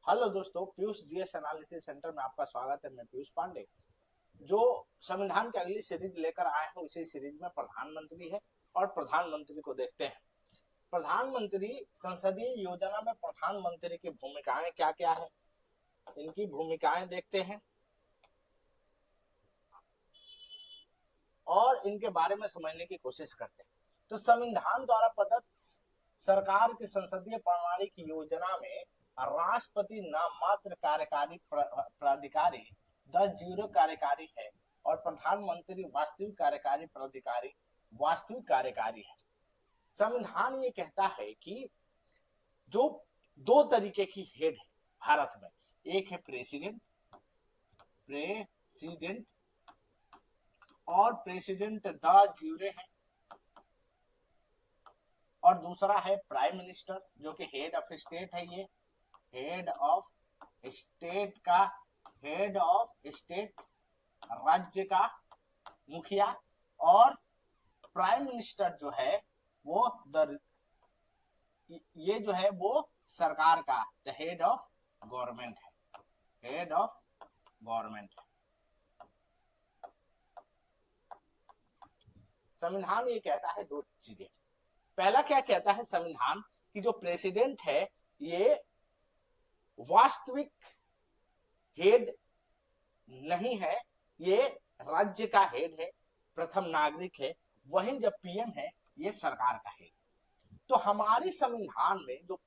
Hello दोस्तों, Piyush GS analysis centre में आपका स्वागत है। मैं पीयूष पांडे जो संविधान की अगली सीरीज लेकर आए हैं, उसी सीरीज में प्रधानमंत्री है और प्रधानमंत्री को देखते हैं। प्रधानमंत्री संसदीय योजना में प्रधानमंत्री की भूमिकाएं क्या क्या है, इनकी भूमिकाएं देखते हैं और इनके बारे में समझने की कोशिश करते हैं। तो संविधान द्वारा प्रदत्त सरकार की संसदीय प्रणाली की योजना में राष्ट्रपति नाममात्र कार्यकारी प्राधिकारी 10 कार्यकारी है और प्रधानमंत्री वास्तविक कार्यकारी प्राधिकारी वास्तविक कार्यकारी है। संविधान ये कहता है कि जो दो तरीके की हेड है भारत में, एक है प्रेसिडेंट और प्रेसिडेंट द ज्यूरे है, और दूसरा है प्राइम मिनिस्टर जो कि हेड ऑफ स्टेट है। ये हेड ऑफ स्टेट राज्य का मुखिया, और प्राइम मिनिस्टर जो है वो ये जो है वो सरकार का द हेड ऑफ गवर्नमेंट है। संविधान ये कहता है दो चीजें। पहला क्या कहता है संविधान कि जो प्रेसिडेंट है ये वास्तविक हेड नहीं है, ये राज्य का हेड है, प्रथम नागरिक है। वहीं जब पीएम है ये सरकार का हेड। तो हमारे संविधान में जो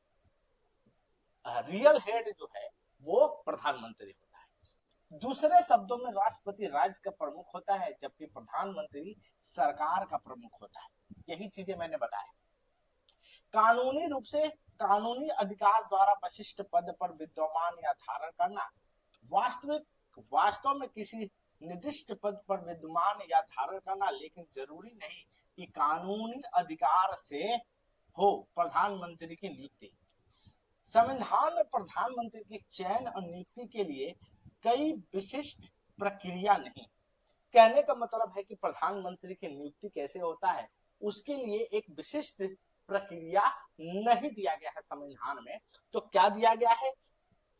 रियल हेड जो है वो प्रधानमंत्री होता है। दूसरे शब्दों में राष्ट्रपति राज्य का प्रमुख होता है, जबकि प्रधानमंत्री सरकार का प्रमुख होता है। यही चीजें मैंने बताया। कानूनी रूप से कानूनी अधिकार द्वारा विशिष्ट पद पर विद्यमान या धारण करना, वास्तव में किसी निर्दिष्ट पद पर विद्यमान या धारण करना, लेकिन जरूरी नहीं कि कानूनी अधिकार से हो प्रधानमंत्री की नियुक्ति। संविधान में प्रधानमंत्री की चयन और नियुक्ति के लिए कई विशिष्ट प्रक्रिया नहीं। कहने का मतलब है कि प्रधानमंत्री की नियुक्ति कैसे होता है उसके लिए एक विशिष्ट प्रक्रिया नहीं दिया गया है संविधान में। तो क्या दिया गया है?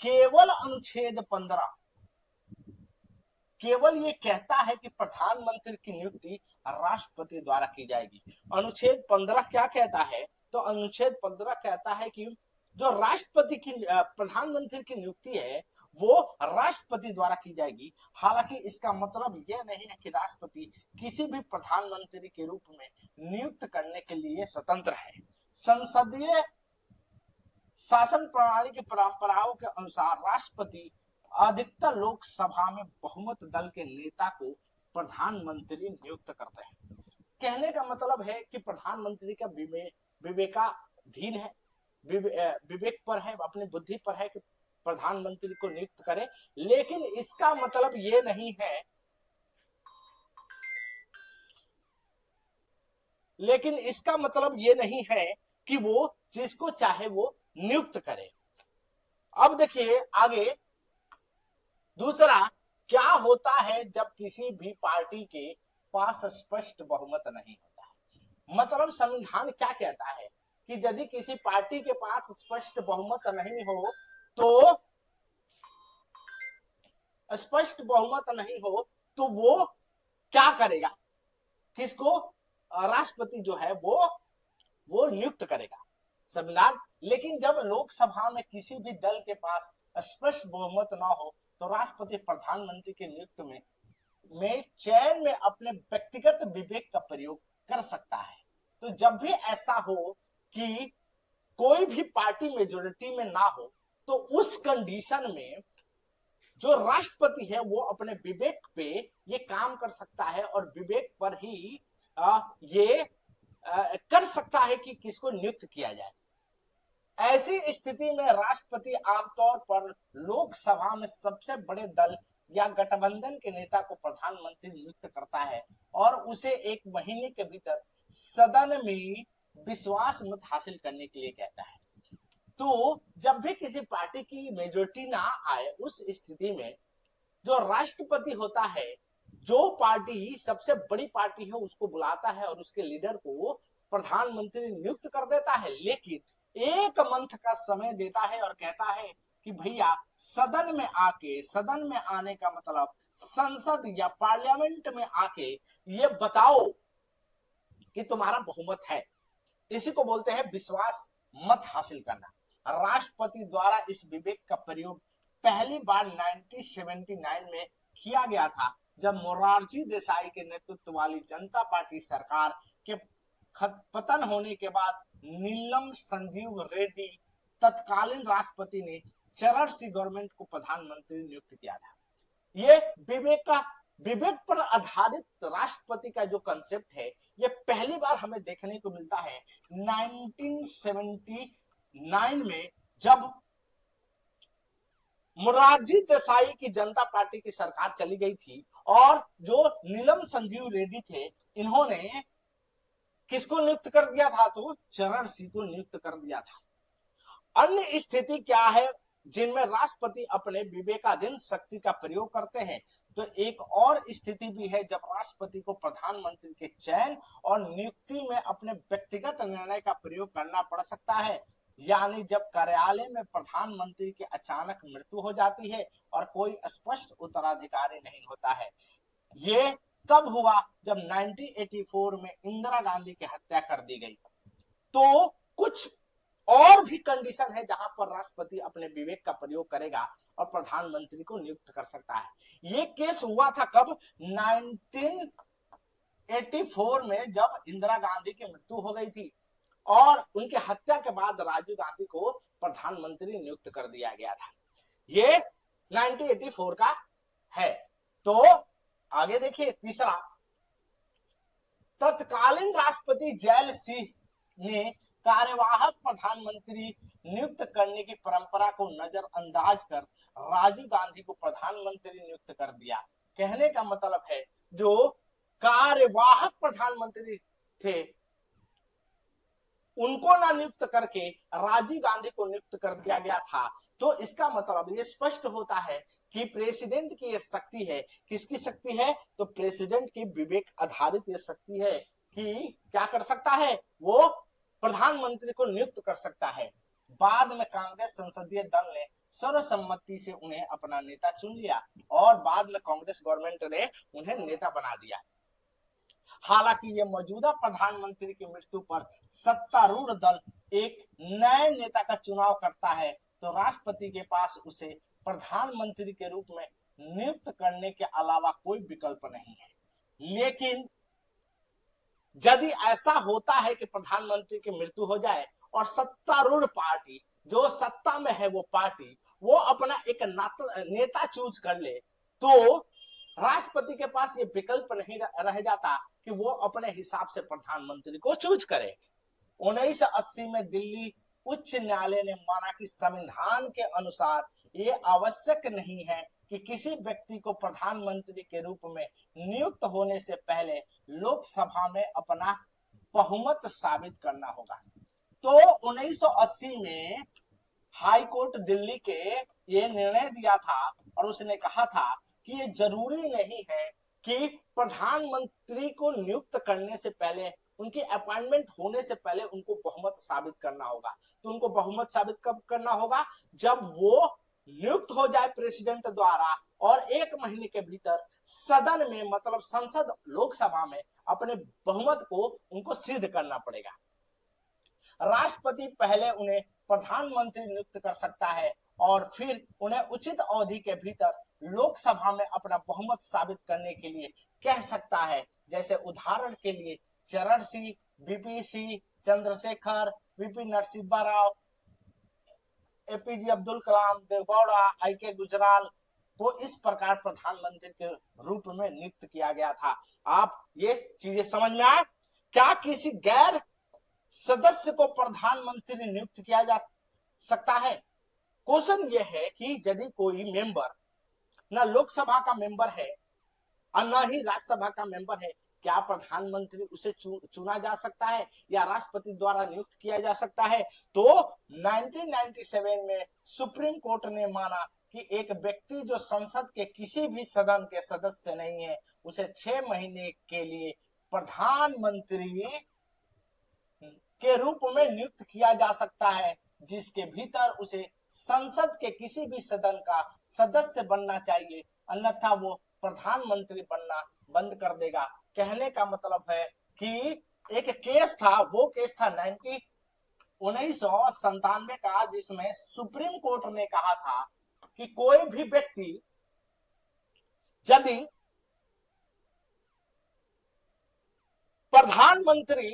केवल अनुच्छेद 15 केवल ये कहता है कि प्रधानमंत्री की नियुक्ति राष्ट्रपति द्वारा की जाएगी। अनुच्छेद 15 क्या कहता है? तो अनुच्छेद 15 कहता है कि जो राष्ट्रपति की प्रधानमंत्री की नियुक्ति है वो राष्ट्रपति द्वारा की जाएगी। हालांकि इसका मतलब यह नहीं है कि राष्ट्रपति किसी भी प्रधानमंत्री के रूप में नियुक्त करने के लिए स्वतंत्र है। संसदीय शासन प्रणाली की परंपराओं के अनुसार राष्ट्रपति अधिकतर लोकसभा में बहुमत दल के नेता को प्रधानमंत्री नियुक्त करते हैं। कहने का मतलब है कि प्रधानमंत्री का विवेकाधीन है, विवेक पर है, अपनी बुद्धि पर है कि प्रधानमंत्री को नियुक्त करे। लेकिन इसका मतलब ये नहीं है कि वो जिसको चाहे वो नियुक्त करे। अब देखिए आगे, दूसरा क्या होता है जब किसी भी पार्टी के पास स्पष्ट बहुमत नहीं होता है। मतलब संविधान क्या कहता है कि यदि किसी पार्टी के पास स्पष्ट बहुमत नहीं हो तो वो क्या करेगा? किसको? राष्ट्रपति जो है वो नियुक्त करेगा संविधान। लेकिन जब लोकसभा में किसी भी दल के पास स्पष्ट बहुमत ना हो तो राष्ट्रपति प्रधानमंत्री के नियुक्ति में चयन में अपने व्यक्तिगत विवेक का प्रयोग कर सकता है। तो जब भी ऐसा हो कि कोई भी पार्टी मेजोरिटी में ना हो तो उस कंडीशन में जो राष्ट्रपति है वो अपने विवेक पे ये काम कर सकता है और विवेक पर ही ये कर सकता है कि किसको नियुक्त किया जाए। ऐसी स्थिति में राष्ट्रपति आमतौर पर लोकसभा में सबसे बड़े दल या गठबंधन के नेता को प्रधानमंत्री नियुक्त करता है और उसे 1 महीने के भीतर सदन में विश्वास मत हासिल करने के लिए कहता है। तो जब भी किसी पार्टी की मेजोरिटी ना आए उस स्थिति में जो राष्ट्रपति होता है, जो पार्टी सबसे बड़ी पार्टी है उसको बुलाता है और उसके लीडर को प्रधानमंत्री नियुक्त कर देता है, लेकिन 1 मंथ का समय देता है और कहता है कि भैया सदन में आने का मतलब संसद या पार्लियामेंट में आके ये बताओ कि तुम्हारा बहुमत है। इसी को बोलते हैं विश्वास मत हासिल करना। राष्ट्रपति द्वारा इस विवेक का प्रयोग पहली बार 1979 में किया गया था, जब मोरारजी देसाई के नेतृत्व वाली जनता पार्टी सरकार के पतन होने के बाद नीलम संजीव रेड्डी तत्कालीन राष्ट्रपति ने चरण सिंह गवर्नमेंट को प्रधानमंत्री नियुक्त किया था। ये विवेक पर आधारित राष्ट्रपति का जो कंसेप्ट है, ये पहली बार हमें देखने को मिलता है 1979 में, जब मोरारजी देसाई की जनता पार्टी की सरकार चली गई थी और जो नीलम संजीव रेड्डी थे, इन्होंने किसको नियुक्त कर दिया था? तो चरण सिंह को नियुक्त कर दिया था। अन्य स्थिति क्या है जिनमें राष्ट्रपति अपने विवेकाधीन शक्ति का प्रयोग करते हैं? तो एक और स्थिति भी है जब राष्ट्रपति को प्रधानमंत्री के चयन और नियुक्ति में अपने व्यक्तिगत निर्णय का प्रयोग करना पड़ सकता है, यानी जब कार्यालय में प्रधानमंत्री की अचानक मृत्यु हो जाती है और कोई स्पष्ट उत्तराधिकारी नहीं होता है। ये कब हुआ? जब 1984 में इंदिरा गांधी की हत्या कर दी गई। तो कुछ और भी कंडीशन है जहां पर राष्ट्रपति अपने विवेक का प्रयोग करेगा और प्रधानमंत्री को नियुक्त कर सकता है। ये केस हुआ था कब? 1984 में, जब इंदिरा गांधी की मृत्यु हो गई थी और उनकी हत्या के बाद राजीव गांधी को प्रधानमंत्री नियुक्त कर दिया गया था। ये 1984 का है। तो आगे देखिए, तीसरा, तत्कालीन राष्ट्रपति जैल सिंह ने कार्यवाहक प्रधानमंत्री नियुक्त करने की परंपरा को नजरअंदाज कर राजीव गांधी को प्रधानमंत्री नियुक्त कर दिया। कहने का मतलब है, जो कार्यवाहक प्रधानमंत्री थे उनको ना नियुक्त करके राजीव गांधी को नियुक्त कर दिया गया था। तो इसका मतलब ये स्पष्ट होता है कि प्रेसिडेंट की ये शक्ति है। किसकी शक्ति है? तो प्रेसिडेंट की विवेक आधारित ये शक्ति है कि क्या कर सकता है, वो प्रधानमंत्री को नियुक्त कर सकता है। बाद में कांग्रेस संसदीय दल ने सर्वसम्मति से उन्हें अपना नेता चुन लिया और बाद में कांग्रेस गवर्नमेंट ने उन्हें नेता बना दिया। हालांकि ये मौजूदा प्रधानमंत्री की मृत्यु पर सत्तारूढ़ दल एक नए नेता का चुनाव करता है, तो राष्ट्रपति के पास उसे प्रधानमंत्री के रूप में नियुक्त करने के अलावा कोई विकल्प नहीं है। लेकिन यदि ऐसा होता है कि प्रधानमंत्री की मृत्यु हो जाए और सत्तारूढ़ पार्टी, जो सत्ता में है वो पार्टी, वो अपना एक नेता चूज कर ले, तो राष्ट्रपति के पास ये विकल्प नहीं रह जाता कि वो अपने हिसाब से प्रधानमंत्री को चूज करे। 1980 में दिल्ली उच्च न्यायालय ने माना कि संविधान के अनुसार ये आवश्यक नहीं है कि किसी व्यक्ति को प्रधानमंत्री के रूप में नियुक्त होने से पहले लोकसभा में अपना बहुमत साबित करना होगा। तो 1980 में हाई कोर्ट दिल्ली के ये निर्णय दिया था और उसने कहा था कि ये जरूरी नहीं है कि प्रधानमंत्री को नियुक्त करने से पहले, उनकी अपॉइंटमेंट होने से पहले उनको बहुमत साबित करना होगा। तो उनको बहुमत साबित कब करना होगा? जब वो नियुक्त हो जाए प्रेसिडेंट द्वारा और 1 महीने के भीतर सदन में, मतलब संसद लोकसभा में अपने बहुमत को उनको सिद्ध करना पड़ेगा। राष्ट्रपति पहले उन्हें प्रधानमंत्री नियुक्त कर सकता है और फिर उन्हें उचित अवधि के भीतर लोकसभा में अपना बहुमत साबित करने के लिए कह सकता है। जैसे उदाहरण के लिए Charan Singh, BP Singh, Chandrashekhar, VP Narasimha Rao, APJ Abdul Kalam, Devegowda, IK. Gujral को इस प्रकार प्रधानमंत्री के रूप में नियुक्त किया गया था। आप ये चीजें समझ में आए? क्या किसी गैर सदस्य को प्रधानमंत्री नियुक्त किया जा सकता है? क्वेश्चन ये है कि यदि कोई मेंबर ना लोकसभा का मेंबर है और न ही राज्यसभा का मेंबर है, क्या प्रधानमंत्री उसे चुना जा सकता है या राष्ट्रपति द्वारा नियुक्त किया जा सकता है? तो 1997 में सुप्रीम कोर्ट ने माना कि एक व्यक्ति जो संसद के किसी भी सदन के सदस्य नहीं है, उसे 6 महीने के लिए प्रधानमंत्री के रूप में नियुक्त किया जा सकता है, जिसके भीतर उसे संसद के किसी भी सदन का सदस्य बनना चाहिए, अन्यथा वो प्रधानमंत्री बनना बंद कर देगा। कहने का मतलब है कि एक केस था, वो केस था 1997 का, जिसमें सुप्रीम कोर्ट ने कहा था कि कोई भी व्यक्ति यदि प्रधानमंत्री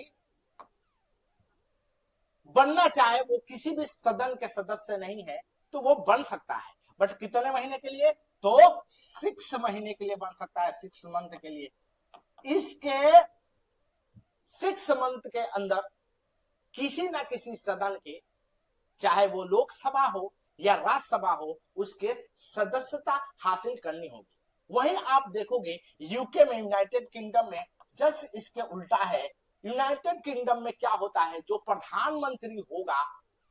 बनना चाहे, वो किसी भी सदन के सदस्य नहीं है, तो वो बन सकता है, बट कितने महीने के लिए? तो 6 महीने के लिए बन सकता है, 6 मंथ के लिए। इसके 6 मंथ के अंदर किसी ना किसी सदन के, चाहे वो लोकसभा हो या राज्यसभा हो, उसके सदस्यता हासिल करनी होगी। वही आप देखोगे यूके में, यूनाइटेड किंगडम में जस्ट इसके उल्टा है। यूनाइटेड किंगडम में क्या होता है, जो प्रधानमंत्री होगा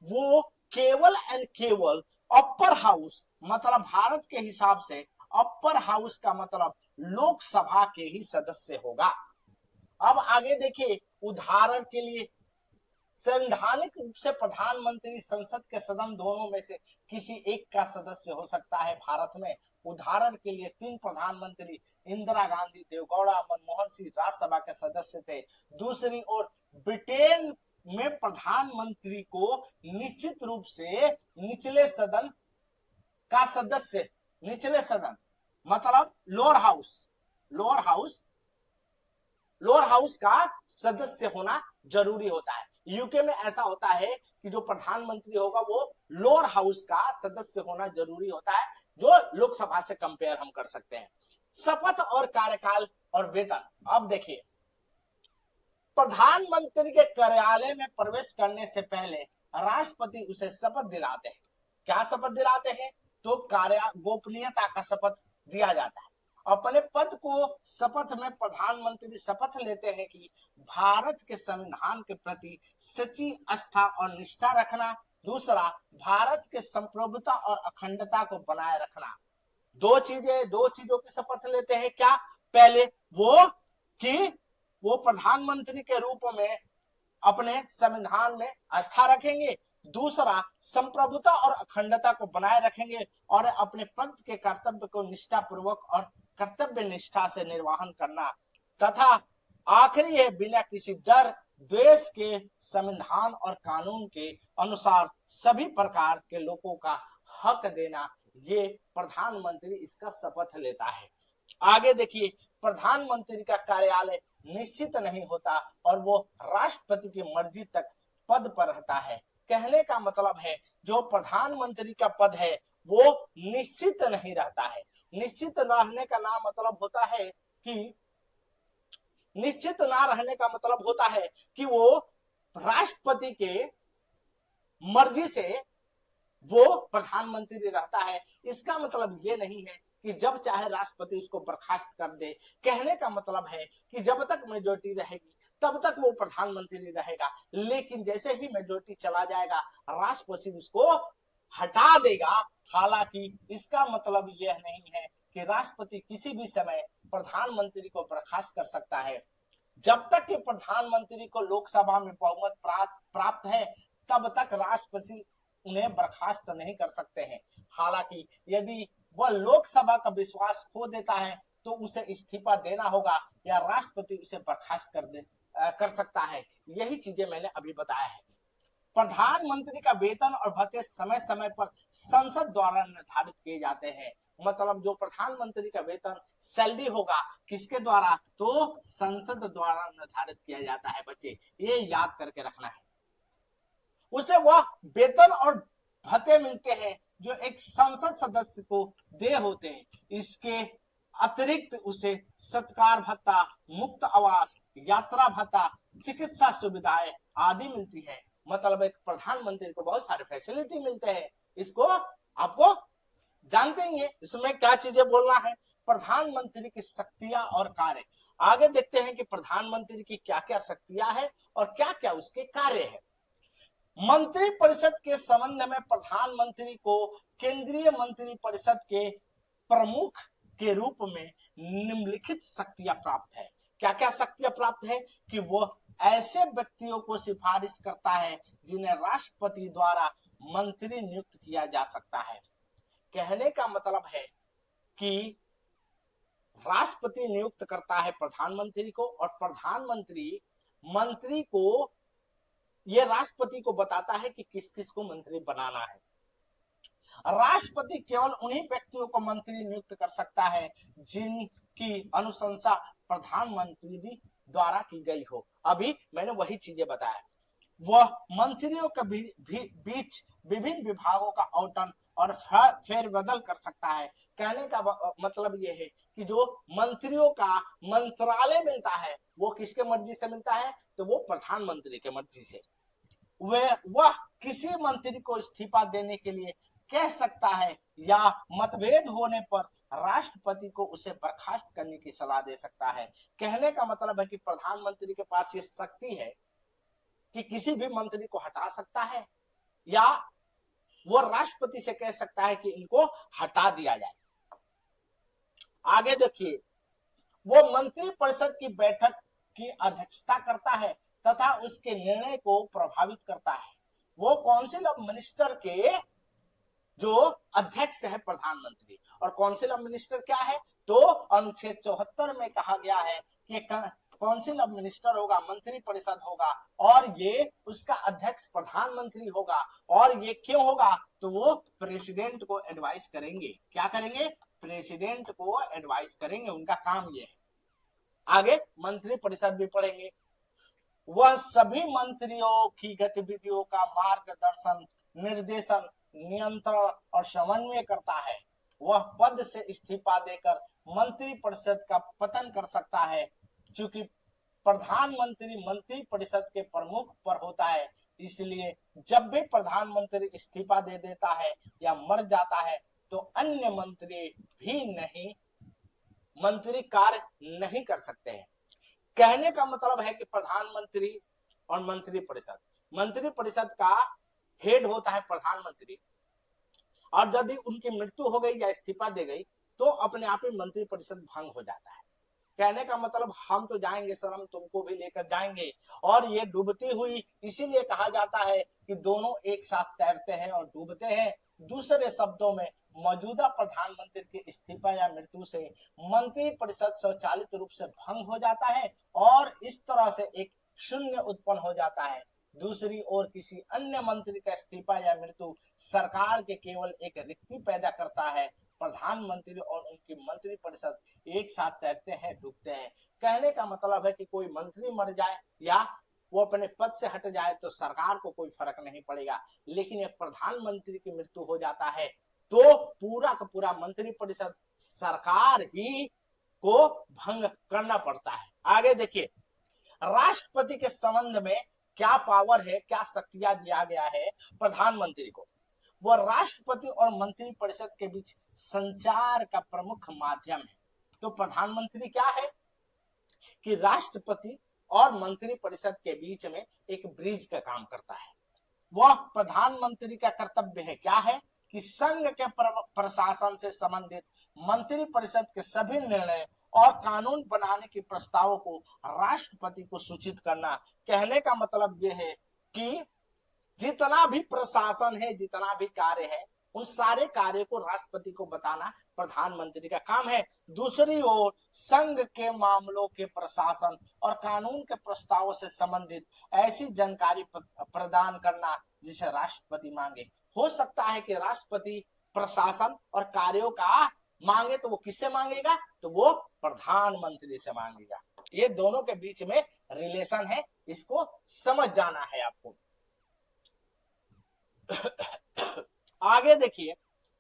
वो केवल एंड केवल अपर हाउस, मतलब भारत के हिसाब से अपर हाउस का मतलब लोकसभा के ही सदस्य होगा। अब आगे देखिए, उदाहरण के लिए संवैधानिक रूप से प्रधानमंत्री संसद के सदन दोनों में से किसी एक का सदस्य हो सकता है भारत में। उदाहरण के लिए 3 प्रधानमंत्री, इंदिरा गांधी, देवगौड़ा, मनमोहन सिंह राज्यसभा के सदस्य थे। दूसरी ओर ब्रिटेन में प्रधानमंत्री को निश्चित रूप से निचले सदन का सदस्य, निचले सदन मतलब लोअर हाउस का सदस्य होना जरूरी होता है। यूके में ऐसा होता है कि जो प्रधानमंत्री होगा वो लोअर हाउस का सदस्य होना जरूरी होता है, जो लोकसभा से कंपेयर हम कर सकते हैं। शपथ और कार्यकाल और वेतन। अब देखिए, प्रधानमंत्री के कार्यालय में प्रवेश करने से पहले राष्ट्रपति उसे शपथ दिलाते हैं। क्या शपथ दिलाते हैं? तो गोपनीयता का शपथ दिया जाता है। अपने पद को शपथ में प्रधानमंत्री शपथ लेते हैं कि भारत के संविधान के प्रति सच्ची आस्था और निष्ठा रखना। दूसरा, भारत के संप्रभुता और अखंडता को बनाए रखना। दो चीजों की शपथ लेते हैं। क्या? पहले वो कि वो प्रधानमंत्री के रूप में अपने संविधान में आस्था रखेंगे। दूसरा, संप्रभुता और अखंडता को बनाए रखेंगे और अपने पद के कर्तव्य को निष्ठा पूर्वक और कर्तव्य निष्ठा से निर्वहन करना। तथा आखिरी है, बिना किसी डर द्वेष के संविधान और कानून के अनुसार सभी प्रकार के लोगों का हक देना। ये प्रधानमंत्री इसका शपथ लेता है। आगे देखिए, प्रधानमंत्री का कार्यालय निश्चित नहीं होता और वो राष्ट्रपति की मर्जी तक पद पर रहता है। कहने का मतलब है, जो प्रधानमंत्री का पद है वो निश्चित नहीं रहता है। निश्चित ना रहने का नाम मतलब होता है कि निश्चित ना रहने का मतलब होता है कि वो राष्ट्रपति के मर्जी से वो प्रधानमंत्री रहता है। इसका मतलब ये नहीं है कि जब चाहे राष्ट्रपति उसको बर्खास्त कर दे। कहने का मतलब है कि जब तक मेजोरिटी रहेगी तब तक वो प्रधानमंत्री रहेगा, लेकिन जैसे ही मेजोरिटी चला जाएगा राष्ट्रपति उसको हटा देगा। हालांकि इसका मतलब यह नहीं है कि राष्ट्रपति किसी भी समय प्रधानमंत्री को बर्खास्त कर सकता है। जब तक कि प्रधानमंत्री को लोकसभा में बहुमत प्राप्त है तब तक राष्ट्रपति उन्हें बर्खास्त नहीं कर सकते हैं। हालांकि यदि वह लोकसभा का विश्वास खो देता है तो उसे इस्तीफा देना होगा या राष्ट्रपति उसे बर्खास्त कर सकता है। यही चीजें मैंने अभी बताया है। प्रधानमंत्री का वेतन और भत्ते समय समय पर संसद द्वारा निर्धारित किए जाते हैं। मतलब जो प्रधानमंत्री का वेतन, सैलरी होगा किसके द्वारा? तो संसद द्वारा निर्धारित किया जाता है। बच्चे ये याद करके रखना है। उसे वह वेतन और भत्ते मिलते हैं जो एक संसद सदस्य को दे होते हैं। इसके अतिरिक्त उसे सत्कार भत्ता, मुक्त आवास, यात्रा भत्ता, चिकित्सा सुविधाएं आदि मिलती है। मतलब एक प्रधानमंत्री को बहुत सारे फैसिलिटी मिलते हैं। इसको आपको जानते ही है। इसमें क्या चीजें बोलना है? प्रधानमंत्री की शक्तियां और कार्य। आगे देखते हैं कि प्रधानमंत्री की क्या क्या शक्तियां हैं और क्या क्या उसके कार्य है। मंत्रिपरिषद के संबंध में प्रधानमंत्री को केंद्रीय मंत्रिपरिषद के प्रमुख के रूप में निम्नलिखित शक्तियां प्राप्त है। क्या क्या शक्तियां प्राप्त है? कि वो ऐसे व्यक्तियों को सिफारिश करता है जिन्हें राष्ट्रपति द्वारा मंत्री नियुक्त किया जा सकता है। कहने का मतलब है कि राष्ट्रपति नियुक्त करता है प्रधानमंत्री को, और प्रधानमंत्री मंत्री को, यह राष्ट्रपति को बताता है कि किस किस को मंत्री बनाना है। राष्ट्रपति केवल उन्हीं व्यक्तियों को मंत्री नियुक्त कर सकता है जिनकी अनुशंसा प्रधानमंत्री द्वारा की गई हो। अभी मैंने वही चीजें बताया। वह मंत्रियों के बीच विभिन्न विभागों का आवंटन और फेरबदल कर सकता है। कहने का मतलब यह है कि जो मंत्रियों का मंत्रालय मिलता है वो किसके मर्जी से मिलता है, तो वो प्रधानमंत्री के मर्जी से। वह किसी मंत्री को इस्तीफा देने के लिए कह सकता है या मतभेद होने पर राष्ट्रपति को उसे बर्खास्त करने की सलाह दे सकता है। कहने का मतलब है कि प्रधानमंत्री के पास ये शक्ति है कि किसी भी मंत्री को हटा सकता है या वो राष्ट्रपति से कह सकता है कि इनको हटा दिया जाए। आगे देखिए, वो मंत्री परिषद की बैठक की अध्यक्षता करता है तथा उसके निर्णय को प्रभावित करता है। वो काउंसिल ऑफ मिनिस्टर के जो अध्यक्ष है प्रधानमंत्री, और काउंसिल ऑफ मिनिस्टर क्या है, तो अनुच्छेद 74 में कहा गया है कि काउंसिल ऑफ मिनिस्टर होगा, मंत्री परिषद होगा, और ये उसका अध्यक्ष प्रधानमंत्री होगा। और ये क्यों होगा, तो वो प्रेसिडेंट को एडवाइस करेंगे। क्या करेंगे, प्रेसिडेंट को एडवाइस करेंगे, उनका काम ये है। आगे मंत्री परिषद भी पढ़ेंगे। वह सभी मंत्रियों की गतिविधियों का मार्गदर्शन, निर्देशन, नियंत्रण और समन्वय करता है। वह पद से इस्तीफा देकर मंत्री परिषद का पतन कर सकता है। चूंकि प्रधानमंत्री मंत्री परिषद के प्रमुख पर होता है, इसलिए जब भी प्रधानमंत्री इस्तीफा दे देता है या मर जाता है तो अन्य मंत्री भी मंत्री कार्य नहीं कर सकते हैं। कहने का मतलब है कि प्रधानमंत्री और मंत्री परिषद का हेड होता है प्रधानमंत्री, और यदि उनकी मृत्यु हो गई या इस्तीफा दे गई तो अपने आप ही मंत्री परिषद भंग हो जाता है। कहने का मतलब हम तो जाएंगे सर, हम तुमको भी लेकर जाएंगे। और ये डूबती हुई इसीलिए कहा जाता है कि दोनों एक साथ तैरते हैं और डूबते हैं। दूसरे शब्दों में मौजूदा प्रधानमंत्री के इस्तीफा या मृत्यु से मंत्री परिषद स्वचालित रूप से भंग हो जाता है और इस तरह से एक शून्य उत्पन्न हो जाता है। दूसरी ओर किसी अन्य मंत्री का इस्तीफा या मृत्यु सरकार के केवल एक रिक्ति पैदा करता है। प्रधानमंत्री और उनकी मंत्री परिषद एक साथ तैरते हैं, डूबते हैं। कहने का मतलब है कि कोई मंत्री मर जाए या वो अपने पद से हट जाए तो सरकार को कोई फर्क नहीं पड़ेगा, लेकिन एक प्रधानमंत्री की मृत्यु हो जाता है तो पूरा का पूरा मंत्री परिषद सरकार ही को भंग करना पड़ता है। आगे देखिए, राष्ट्रपति के संबंध में क्या पावर है, क्या शक्तियां दिया गया है प्रधानमंत्री को। वह राष्ट्रपति और मंत्री परिषद के बीच संचार का प्रमुख माध्यम है। तो प्रधानमंत्री क्या है कि राष्ट्रपति और मंत्री परिषद के बीच में एक ब्रिज का काम करता है। वह प्रधानमंत्री का कर्तव्य है क्या है कि संघ के प्रशासन से संबंधित मंत्री परिषद के सभी निर्णय और कानून बनाने के प्रस्तावों को राष्ट्रपति को सूचित करना। कहने का मतलब यह है कि जितना भी प्रशासन है, जितना भी कार्य है, उन सारे कार्य को राष्ट्रपति को बताना प्रधानमंत्री का काम है। दूसरी ओर संघ के मामलों के प्रशासन और कानून के प्रस्तावों से संबंधित ऐसी जानकारी प्रदान करना जिसे राष्ट्रपति मांगे। हो सकता है कि राष्ट्रपति प्रशासन और कार्यों का मांगे तो वो किससे मांगेगा, तो वो प्रधानमंत्री से मांगेगा। ये दोनों के बीच में रिलेशन है, इसको समझ जाना है आपको। आगे देखिए,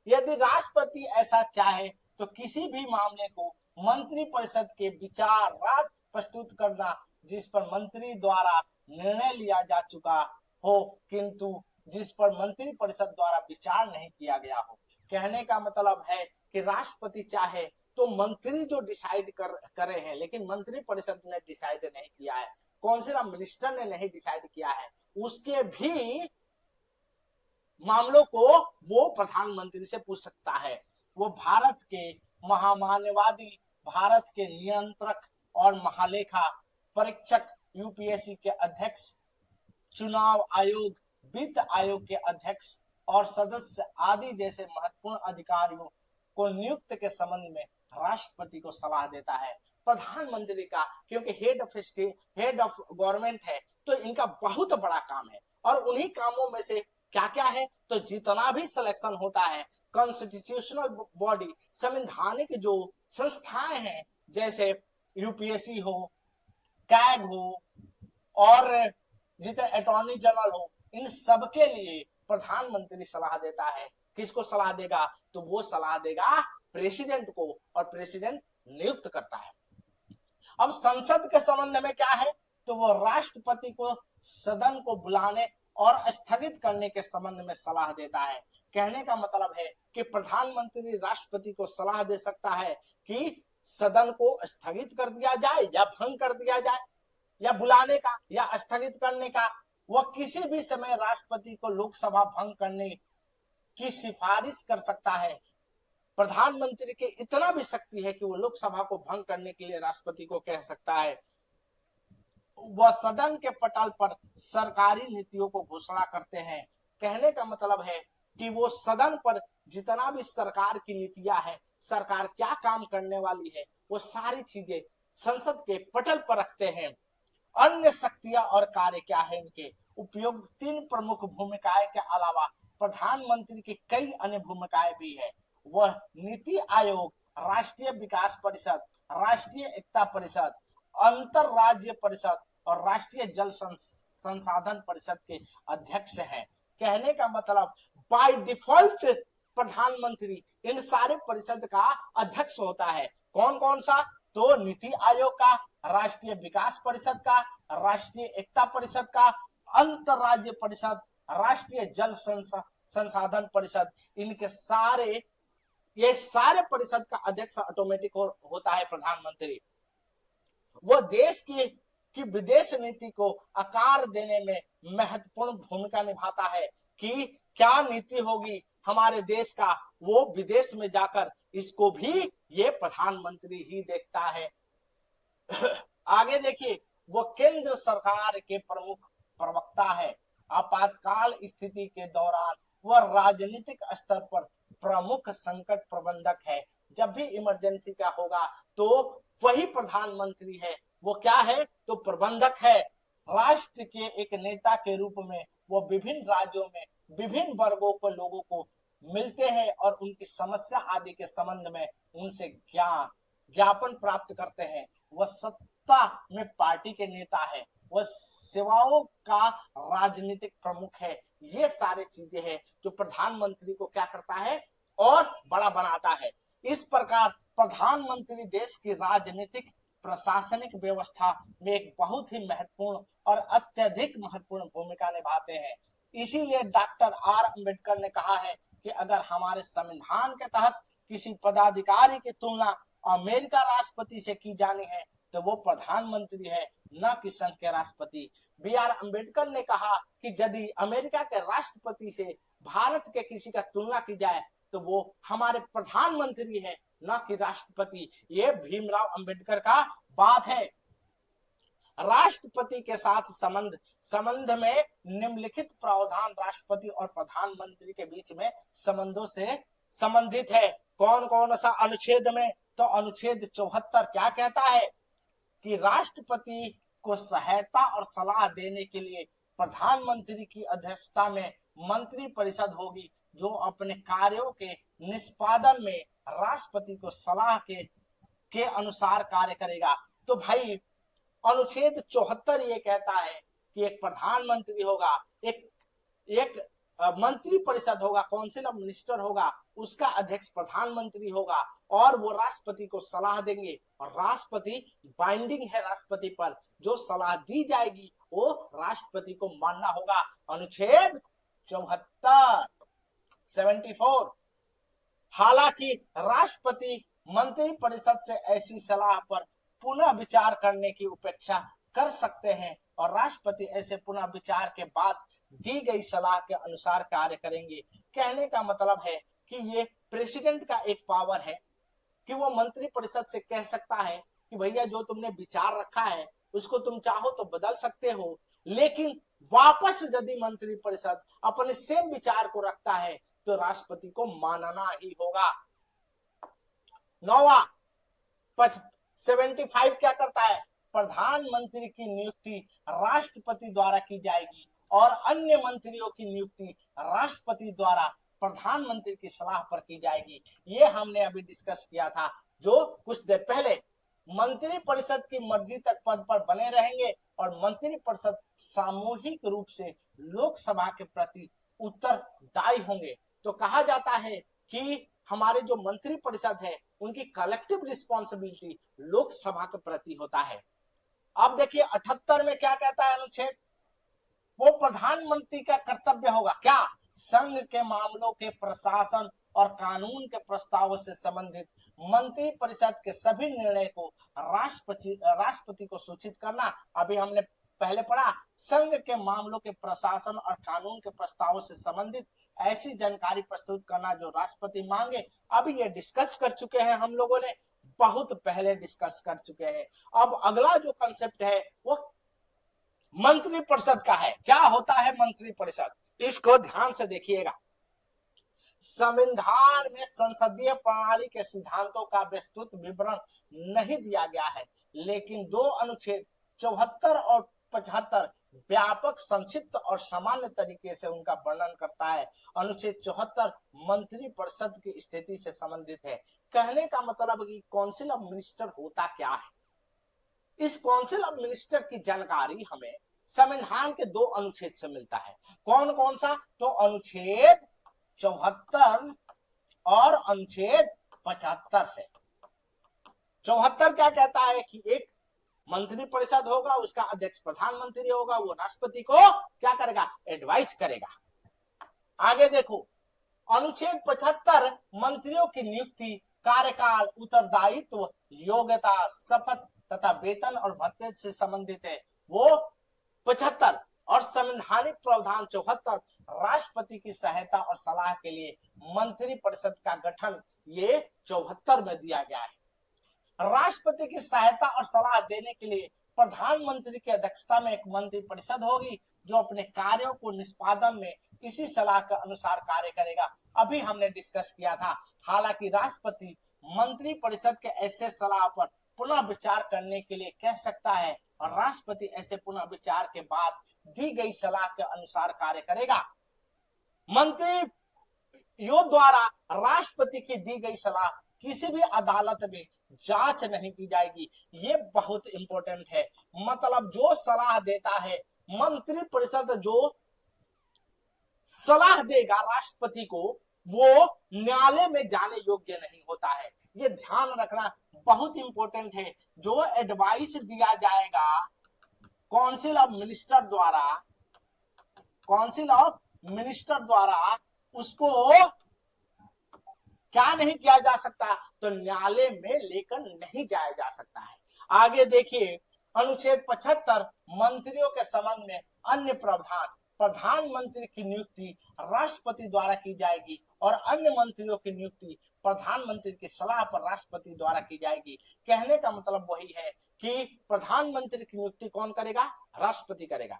यदि राष्ट्रपति ऐसा चाहे तो किसी भी मामले को मंत्री परिषद के विचार रात प्रस्तुत करना जिस पर मंत्री द्वारा निर्णय लिया जा चुका हो किंतु जिस पर मंत्री परिषद द्वारा विचार नहीं किया गया हो। कहने का मतलब है कि राष्ट्रपति चाहे तो मंत्री जो डिसाइड करे हैं, लेकिन मंत्री परिषद ने डिसाइड नहीं किया है, काउंसिल ऑफ मिनिस्टर ने नहीं डिसाइड किया है, उसके भी मामलों को वो प्रधानमंत्री से पूछ सकता है। वो भारत के महामान्यवादी, भारत के नियंत्रक और महालेखा परीक्षक, यूपीएससी के अध्यक्ष, चुनाव आयोग, वित्त आयोग के अध्यक्ष और सदस्य आदि जैसे महत्वपूर्ण अधिकारियों को नियुक्त के संबंध में राष्ट्रपति को सलाह देता है। प्रधानमंत्री का, क्योंकि हेड ऑफ गवर्नमेंट है, तो इनका बहुत बड़ा काम है। और उन्हीं कामों में से क्या क्या है, तो जितना भी सिलेक्शन होता है, कॉन्स्टिट्यूशनल बॉडी, संवैधानिक जो संस्थाएं हैं, जैसे यूपीएससी हो, कैग हो, और जितने अटॉर्नी जनरल हो, इन सबके लिए प्रधानमंत्री सलाह देता है। किसको सलाह देगा, तो वो सलाह देगा प्रेसिडेंट को, और प्रेसिडेंट नियुक्त करता है। अब संसद के संबंध में क्या है, तो वो राष्ट्रपति को सदन को बुलाने और स्थगित करने के संबंध में सलाह देता है। कहने का मतलब है कि प्रधानमंत्री राष्ट्रपति को सलाह दे सकता है कि सदन को स्थगित कर दिया जाए या भंग कर दिया जाए, या बुलाने का या स्थगित करने का। वह किसी भी समय राष्ट्रपति को लोकसभा भंग करने की सिफारिश कर सकता है। प्रधानमंत्री के इतना भी शक्ति है कि वो लोकसभा को भंग करने के लिए राष्ट्रपति को कह सकता है। वह सदन के पटल पर सरकारी नीतियों को घोषणा करते हैं। कहने का मतलब है कि वो सदन पर जितना भी सरकार की नीतियां है, सरकार क्या काम करने वाली है, वो सारी चीजें संसद के पटल पर रखते हैं। अन्य शक्तियां और कार्य क्या है इनके उपयोग, 3 प्रमुख भूमिकाएं के अलावा प्रधानमंत्री की कई अन्य भूमिकाएं भी है। वह नीति आयोग, राष्ट्रीय विकास परिषद, राष्ट्रीय एकता परिषद, अंतरराज्य परिषद और राष्ट्रीय जल संसाधन परिषद के अध्यक्ष हैं। कहने का मतलब बाय डिफॉल्ट प्रधानमंत्री इन सारे परिषद का अध्यक्ष होता है। कौन कौन सा, तो नीति आयोग का, राष्ट्रीय विकास परिषद का, राष्ट्रीय एकता परिषद का, अंतरराज्य परिषद, राष्ट्रीय जल संसाधन परिषद, इनके सारे, ये सारे परिषद का अध्यक्ष ऑटोमेटिक होता है प्रधानमंत्री। वो देश की विदेश नीति को आकार देने में महत्वपूर्ण भूमिका निभाता है कि क्या नीति होगी हमारे देश का, वो विदेश में जाकर इसको भी ये प्रधानमंत्री ही देखता है। आगे देखिए, वो केंद्र सरकार के प्रमुख प्रवक्ता है। आपातकाल स्थिति के दौरान वह राजनीतिक स्तर पर प्रमुख संकट प्रबंधक है। जब भी इमरजेंसी का होगा तो वही प्रधानमंत्री है। वो क्या है, तो प्रबंधक है। राष्ट्र के एक नेता के रूप में वो विभिन्न राज्यों में विभिन्न वर्गों के लोगों को मिलते हैं और उनकी समस्या आदि के संबंध में उनसे ज्ञापन प्राप्त करते हैं। वह सत्ता में पार्टी के नेता है, वह सेवाओं का राजनीतिक प्रमुख है। ये सारे चीजें हैं जो प्रधानमंत्री को क्या करता है और बड़ा बनाता है। इस प्रकार प्रधानमंत्री देश की राजनीतिक प्रशासनिक व्यवस्था में एक बहुत ही महत्वपूर्ण और अत्यधिक महत्वपूर्ण भूमिका निभाते हैं। इसीलिए डॉक्टर आर अंबेडकर ने कहा है कि अगर हमारे संविधान के तहत किसी पदाधिकारी की तुलना अमेरिका राष्ट्रपति से की जानी है तो वो प्रधानमंत्री है, न कि संघ के राष्ट्रपति। बी आर अंबेडकर ने कहा कि यदि अमेरिका के राष्ट्रपति से भारत के किसी का तुलना की जाए तो वो हमारे प्रधानमंत्री है, न कि राष्ट्रपति। ये भीमराव अंबेडकर का बात है। राष्ट्रपति के साथ संबंध में निम्नलिखित प्रावधान राष्ट्रपति और प्रधानमंत्री के बीच में संबंधों से संबंधित है। कौन कौन सा अनुच्छेद में, तो अनुच्छेद 74 क्या कहता है कि राष्ट्रपति को सहायता और सलाह देने के लिए प्रधानमंत्री की अध्यक्षता में मंत्री परिषद होगी जो अपने कार्यों के निष्पादन में राष्ट्रपति को सलाह के अनुसार कार्य करेगा। तो भाई अनुच्छेद 74 ये कहता है कि एक प्रधानमंत्री होगा, एक मंत्री परिषद होगा, काउंसिल ऑफ मिनिस्टर होगा, उसका अध्यक्ष प्रधानमंत्री होगा और वो राष्ट्रपति को सलाह देंगे और राष्ट्रपति बाइंडिंग है राष्ट्रपति पर, जो सलाह दी जाएगी वो राष्ट्रपति को मानना होगा। अनुच्छेद 74 हालांकि राष्ट्रपति मंत्री परिषद से ऐसी सलाह पर पुनः विचार करने की उपेक्षा कर सकते हैं और राष्ट्रपति ऐसे पुनः विचार के बाद दी गई सलाह के अनुसार कार्य करेंगे। कहने का मतलब है कि ये प्रेसिडेंट का एक पावर है कि वो मंत्री परिषद से कह सकता है कि भैया जो तुमने विचार रखा है उसको तुम चाहो तो बदल सकते हो, लेकिन वापस यदि मंत्रिपरिषद अपने सेम विचार को रखता है तो राष्ट्रपति को मानना ही होगा। 9वां 75 क्या करता है, प्रधानमंत्री की नियुक्ति राष्ट्रपति द्वारा की जाएगी और अन्य मंत्रियों की नियुक्ति राष्ट्रपति द्वारा प्रधानमंत्री की सलाह पर की जाएगी। ये हमने अभी डिस्कस किया था जो कुछ देर पहले। मंत्रिपरिषद की मर्जी तक पद पर बने रहेंगे और मंत्रिपरिषद सामूहिक रूप से लोकसभा के प्रति उत्तरदायी होंगे। तो कहा जाता है कि हमारे जो मंत्रिपरिषद है उनकी कलेक्टिव रिस्पॉन्सिबिलिटी लोकसभा के प्रति होता है। अब देखिए 78 में क्या कहता है अनुच्छेद, वो प्रधानमंत्री का कर्तव्य होगा क्या, संघ के मामलों के प्रशासन और कानून के प्रस्तावों से संबंधित मंत्रिपरिषद के सभी निर्णय को राष्ट्रपति को सूचित करना। अभी हमने पहले पढ़ा, संघ के मामलों के प्रशासन और कानून के प्रस्तावों से संबंधित ऐसी जानकारी प्रस्तुत करना जो राष्ट्रपति मांगे। अभी ये डिस्कस कर चुके हैं हम लोगों ने, बहुत पहले डिस्कस कर चुके हैं। अब अगला जो कंसेप्ट है वो मंत्रिपरिषद का है। क्या होता है मंत्रिपरिषद, इसको ध्यान से देखिएगा। संविधान में संसदीय प्रणाली के सिद्धांतों का विस्तृत विवरण नहीं दिया गया है, लेकिन दो अनुच्छेद 74 और 75 व्यापक, संक्षिप्त और सामान्य तरीके से उनका वर्णन करता है। अनुच्छेद 74 मंत्रिपरिषद की स्थिति से संबंधित है। कहने का मतलब कि काउंसिल ऑफ मिनिस्टर होता क्या है, इस काउंसिल ऑफ मिनिस्टर की जानकारी हमें संविधान के दो अनुच्छेद से मिलता है। कौन कौन सा, तो अनुच्छेद 74 और अनुच्छेद 75 से। 74 क्या कहता है कि एक मंत्रिपरिषद होगा, उसका अध्यक्ष प्रधानमंत्री होगा, वो राष्ट्रपति को क्या करेगा, एडवाइस करेगा। आगे देखो अनुच्छेद 75 मंत्रियों की नियुक्ति, कार्यकाल, उत्तरदायित्व, योग्यता, शपथ तथा वेतन और भत्ते से संबंधित है, वो 75। और संवैधानिक प्रावधान 74 राष्ट्रपति की सहायता और सलाह के लिए मंत्रिपरिषद का गठन, ये 74 में दिया गया है। राष्ट्रपति की सहायता और सलाह देने के लिए प्रधानमंत्री की अध्यक्षता में एक मंत्रिपरिषद होगी जो अपने कार्यों को निष्पादन में इसी सलाह के अनुसार कार्य करेगा। अभी हमने डिस्कस किया था, हालांकि राष्ट्रपति मंत्रिपरिषद के ऐसे सलाह पर पुनः विचार करने के लिए कह सकता है और राष्ट्रपति ऐसे पुनः विचार के बाद दी गई सलाह के अनुसार कार्य करेगा। मंत्रियों द्वारा राष्ट्रपति की दी गई सलाह किसी भी अदालत में जांच नहीं की जाएगी। ये बहुत इंपॉर्टेंट है। मतलब जो सलाह देता है मंत्रिपरिषद, जो सलाह देगा राष्ट्रपति को, वो न्यायालय में जाने योग्य नहीं होता है। ये ध्यान रखना बहुत इंपॉर्टेंट है। जो एडवाइस दिया जाएगा काउंसिल ऑफ मिनिस्टर द्वारा, काउंसिल ऑफ मिनिस्टर द्वारा, उसको क्या नहीं किया जा सकता, तो न्यायालय में लेकर नहीं जाया जा सकता है। आगे देखिए अनुच्छेद 75 मंत्रियों के संबंध में अन्य प्रावधान, प्रधानमंत्री की नियुक्ति राष्ट्रपति द्वारा की जाएगी और अन्य मंत्रियों की नियुक्ति प्रधानमंत्री की सलाह पर राष्ट्रपति द्वारा की जाएगी। कहने का मतलब वही है कि प्रधानमंत्री की नियुक्ति कौन करेगा, राष्ट्रपति करेगा,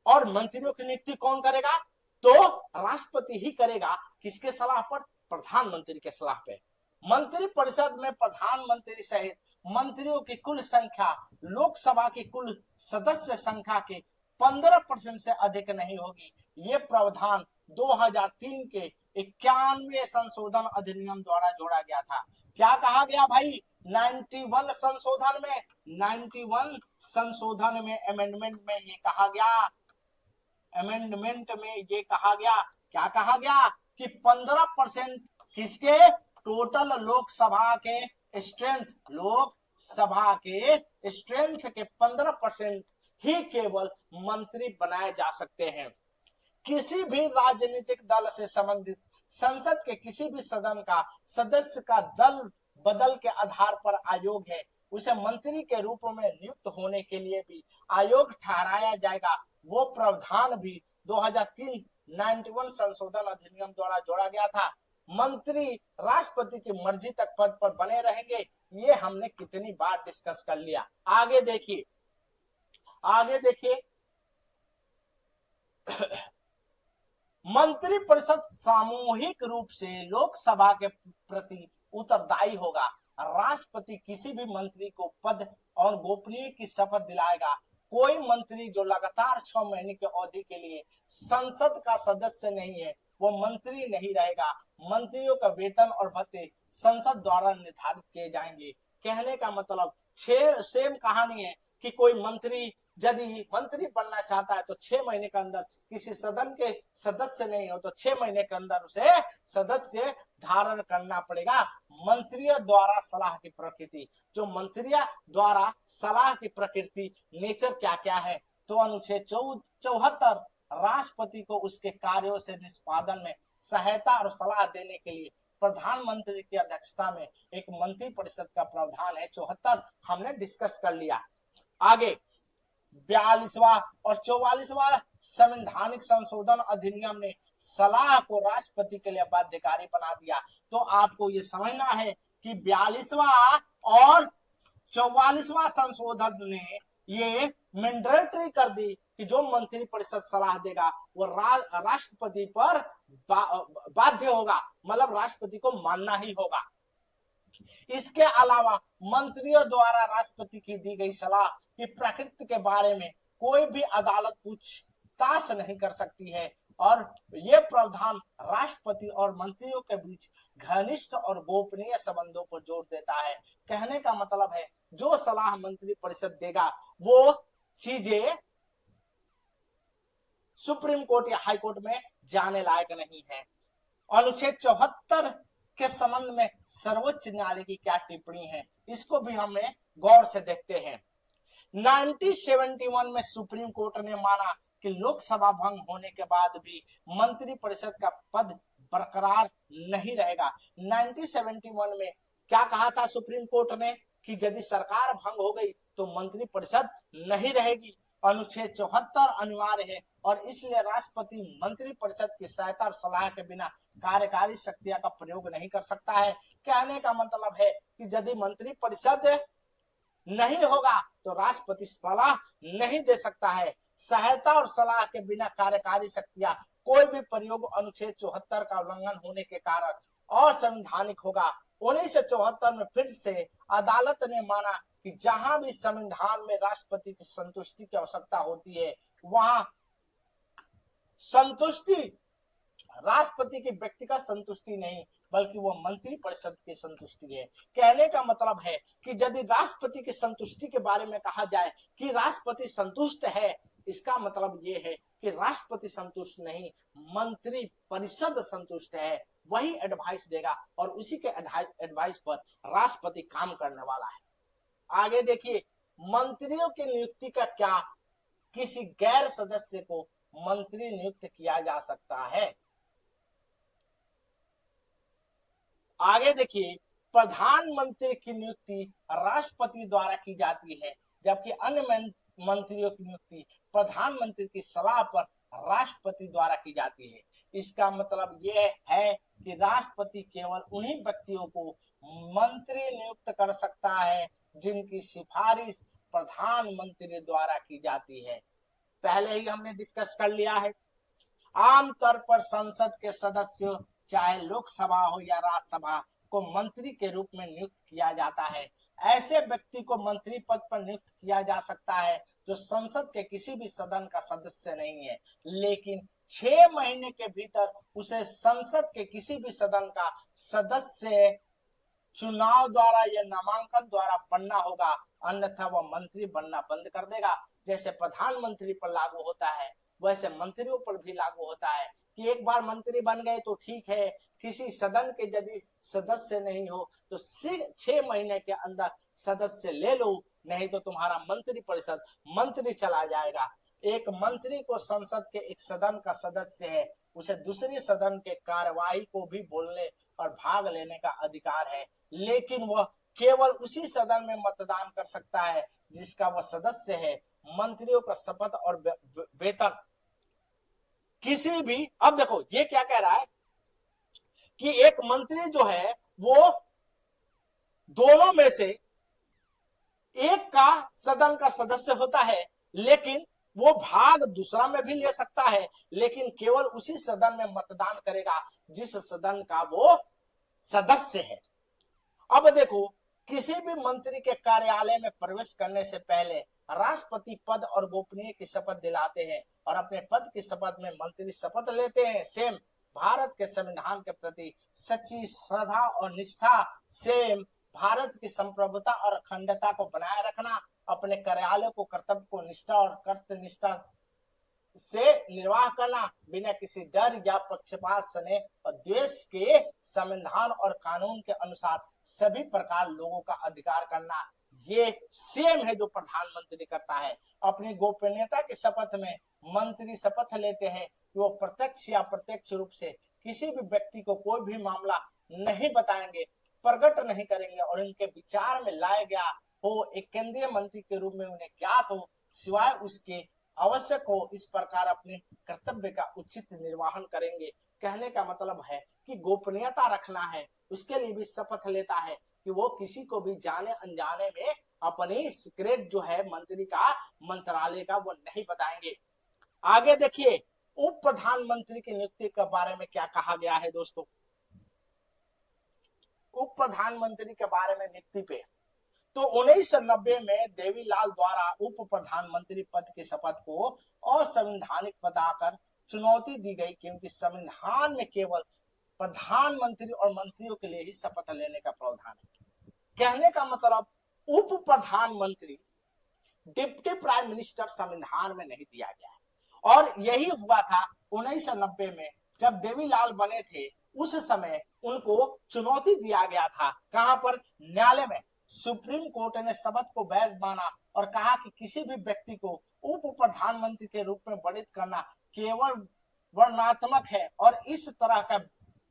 और मंत्रियों की नियुक्ति कौन करेगा, तो राष्ट्रपति ही करेगा। किसके सलाह पर, प्रधानमंत्री के सलाह पे। मंत्रिपरिषद में प्रधानमंत्री सहित मंत्रियों की कुल संख्या लोकसभा की कुल सदस्य संख्या के 15% से अधिक नहीं होगी। ये प्रावधान 2003 के 91 संशोधन अधिनियम द्वारा जोड़ा गया था। क्या कहा गया भाई, 91 संशोधन में, 91 संशोधन में, अमेंडमेंट में ये कहा गया, अमेंडमेंट में ये कहा गया, क्या कहा गया कि 15% किसके, टोटल लोकसभा के स्ट्रेंथ, लोकसभा के स्ट्रेंथ के 15% ही केवल मंत्री बनाए जा सकते हैं। किसी भी राजनीतिक दल से संबंधित संसद के किसी भी सदन का सदस्य का दल बदल के आधार पर आयोग है, उसे मंत्री के रूप में नियुक्त होने के लिए भी आयोग ठहराया जाएगा। वो प्रावधान भी 2003 91 संशोधन अधिनियम द्वारा जोड़ा गया था। मंत्री राष्ट्रपति की मर्जी तक पद पर बने रहेंगे। ये हमने कितनी बार डिस्कस कर लिया। आगे देखिए, आगे देखिए मंत्रिपरिषद सामूहिक रूप से लोकसभा के प्रति उत्तरदायी होगा। राष्ट्रपति किसी भी मंत्री को पद और गोपनीय की शपथ दिलाएगा। कोई मंत्री जो लगातार 6 महीने की अवधि के लिए संसद का सदस्य नहीं है वो मंत्री नहीं रहेगा। मंत्रियों का वेतन और भत्ते संसद द्वारा निर्धारित किए जाएंगे। कहने का मतलब सेम कहानी है कि कोई मंत्री यदि मंत्री बनना चाहता है तो 6 महीने के अंदर किसी सदन के सदस्य नहीं हो तो 6 महीने के अंदर उसे सदस्य धारण करना पड़ेगा। मंत्रियों द्वारा सलाह की प्रकृति, जो मंत्रियों द्वारा सलाह की प्रकृति नेचर क्या क्या है, तो अनुच्छेद 74 राष्ट्रपति को उसके कार्यों से निष्पादन में सहायता और सलाह देने के लिए प्रधानमंत्री की अध्यक्षता में एक मंत्री परिषद का प्रावधान है। 74 हमने डिस्कस कर लिया। आगे 42वां और 44वां संवैधानिक संशोधन अधिनियम ने सलाह को राष्ट्रपति के लिए बाध्यकारी बना दिया। तो आपको ये समझना है कि 42वां और 44वां संशोधन ने ये मैंडेटरी कर दी कि जो मंत्री परिषद सलाह देगा वो राष्ट्रपति पर बाध्य होगा, मतलब राष्ट्रपति को मानना ही होगा। इसके अलावा मंत्रियों द्वारा राष्ट्रपति की दी गई सलाह की प्रकृति के बारे में कोई भी अदालत पूछताछ नहीं कर सकती है और ये प्रावधान राष्ट्रपति और मंत्रियों के बीच घनिष्ठ और गोपनीय संबंधों को जोड़ देता है। कहने का मतलब है जो सलाह मंत्री परिषद देगा वो चीजें सुप्रीम कोर्ट या हाई कोर्ट में जाने लायक नहीं है। अनुच्छेद 74 के संबंध में सर्वोच्च न्यायालय की क्या टिप्पणी है, इसको भी हमें गौर से देखते हैं। 1971 में सुप्रीम कोर्ट ने माना कि लोकसभा भंग होने के बाद भी मंत्री परिषद का पद बरकरार नहीं रहेगा। 1971 में क्या कहा था सुप्रीम कोर्ट ने कि यदि सरकार भंग हो गई तो मंत्री परिषद नहीं रहेगी। अनुच्छेद 74 अनिवार्य है और इसलिए राष्ट्रपति मंत्री परिषद की सहायता और सलाह के बिना कार्यकारी शक्तियों का प्रयोग नहीं कर सकता है। कहने का मतलब है कि यदि मंत्री परिषद नहीं होगा तो राष्ट्रपति सलाह नहीं दे सकता है। सहायता और सलाह के बिना कार्यकारी शक्तियां कोई भी प्रयोग अनुच्छेद 74 का उल्लंघन होने के कारण असंवैधानिक होगा। 1974 में फिर से अदालत ने माना कि जहां भी संविधान में राष्ट्रपति की संतुष्टि की आवश्यकता होती है वहां संतुष्टि राष्ट्रपति की व्यक्तिगत संतुष्टि नहीं बल्कि वो मंत्री परिषद की संतुष्टि है। कहने का मतलब है कि यदि राष्ट्रपति की संतुष्टि के बारे में कहा जाए कि राष्ट्रपति संतुष्ट है, इसका मतलब ये है कि राष्ट्रपति संतुष्ट नहीं, मंत्री परिषद संतुष्ट है, वही एडवाइस देगा और उसी के एडवाइस पर राष्ट्रपति काम करने वाला है। आगे देखिए, मंत्रियों की नियुक्ति का क्या, किसी गैर सदस्य को मंत्री नियुक्त किया जा सकता है। आगे देखिए, प्रधानमंत्री की नियुक्ति राष्ट्रपति द्वारा की जाती है जबकि अन्य मंत्रियों की नियुक्ति प्रधानमंत्री की सलाह पर राष्ट्रपति द्वारा की जाती है। इसका मतलब यह है कि राष्ट्रपति केवल उन्हीं व्यक्तियों को मंत्री नियुक्त कर सकता है जिनकी सिफारिश प्रधानमंत्री द्वारा की जाती है। पहले ही हमने डिस्कस कर लिया है। आमतौर पर संसद के सदस्य चाहे लोकसभा हो या राज्यसभा को मंत्री के रूप में नियुक्त किया जाता है। ऐसे व्यक्ति को मंत्री पद पर नियुक्त किया जा सकता है जो संसद के किसी भी सदन का सदस्य नहीं है, लेकिन 6 महीने के भीतर उसे संसद के किसी भी सदन का सदस्य चुनाव द्वारा या नामांकन द्वारा बनना होगा, अन्यथा वह मंत्री बनना बंद कर देगा। जैसे प्रधानमंत्री पर लागू होता है वैसे मंत्रियों पर भी लागू होता है कि एक बार मंत्री बन गए तो ठीक है, किसी सदन के यदि सदस्य नहीं हो तो 6 महीने के अंदर सदस्य ले लो, नहीं तो तुम्हारा मंत्री परिषद मंत्री चला जाएगा। एक मंत्री को संसद के एक सदन का सदस्य है, उसे दूसरे सदन के कार्यवाही को भी बोलने और भाग लेने का अधिकार है, लेकिन वह केवल उसी सदन में मतदान कर सकता है जिसका वह सदस्य है। मंत्रियों का शपथ और वेतन किसी भी, अब देखो ये क्या कह रहा है कि एक मंत्री जो है वो दोनों में से एक का सदन का सदस्य होता है, लेकिन वो भाग दूसरा में भी ले सकता है, लेकिन केवल उसी सदन में मतदान करेगा जिस सदन का वो सदस्य है। अब देखो, किसी भी मंत्री के कार्यालय में प्रवेश करने से पहले राष्ट्रपति पद और गोपनीय की शपथ दिलाते हैं और अपने पद की शपथ में मंत्री शपथ लेते हैं। सेम भारत के संविधान के प्रति सच्ची श्रद्धा और निष्ठा, सेम भारत की संप्रभुता और अखंडता को बनाए रखना, अपने कार्यालय को कर्तव्य को निष्ठा और कर्तनिष्ठा से निर्वाह करना, बिना किसी डर या पक्षपात सने और द्वेष के संविधान और कानून के अनुसार सभी प्रकार लोगों का अधिकार करना, ये सेम है जो प्रधानमंत्री करता है। अपनी गोपनीयता की शपथ में मंत्री शपथ लेते हैं कि वो प्रत्यक्ष या अप्रत्यक्ष रूप से किसी भी व्यक्ति को कोई भी मामला नहीं बताएंगे, प्रकट नहीं करेंगे और इनके विचार में लाया गया हो एक केंद्रीय मंत्री के रूप में उन्हें ज्ञात हो, सिवाय उसके आवश्यक हो, इस प्रकार अपने कर्तव्य का उचित निर्वहन करेंगे। कहने का मतलब है कि गोपनीयता रखना है, उसके लिए भी शपथ लेता है कि वो किसी को भी जाने अनजाने में अपनी सीक्रेट जो है मंत्री का, मंत्रालय का, वो नहीं बताएंगे। आगे देखिए, उप प्रधानमंत्री की नियुक्ति के बारे में क्या कहा गया है दोस्तों। उप प्रधानमंत्री के बारे में नियुक्ति पे तो 1990 में देवीलाल द्वारा उप प्रधानमंत्री पद की शपथ को असंवैधानिक बताकर चुनौती दी गई, क्योंकि संविधान में केवल प्रधानमंत्री और मंत्रियों के लिए ही शपथ लेने का प्रावधान है। कहने का मतलब उप प्रधानमंत्री, डिप्टी प्राइम मिनिस्टर संविधान में नहीं दिया गया है। और यही हुआ था 1990 में जब देवीलाल बने थे, उस समय उनको चुनौती दिया गया था। कहां पर? न्यायालय में। सुप्रीम कोर्ट ने शपथ को वैध माना और कहा कि किसी भी व्यक्ति को उप प्रधानमंत्री के रूप में वर्णित करना केवल वर्णनात्मक है और इस तरह का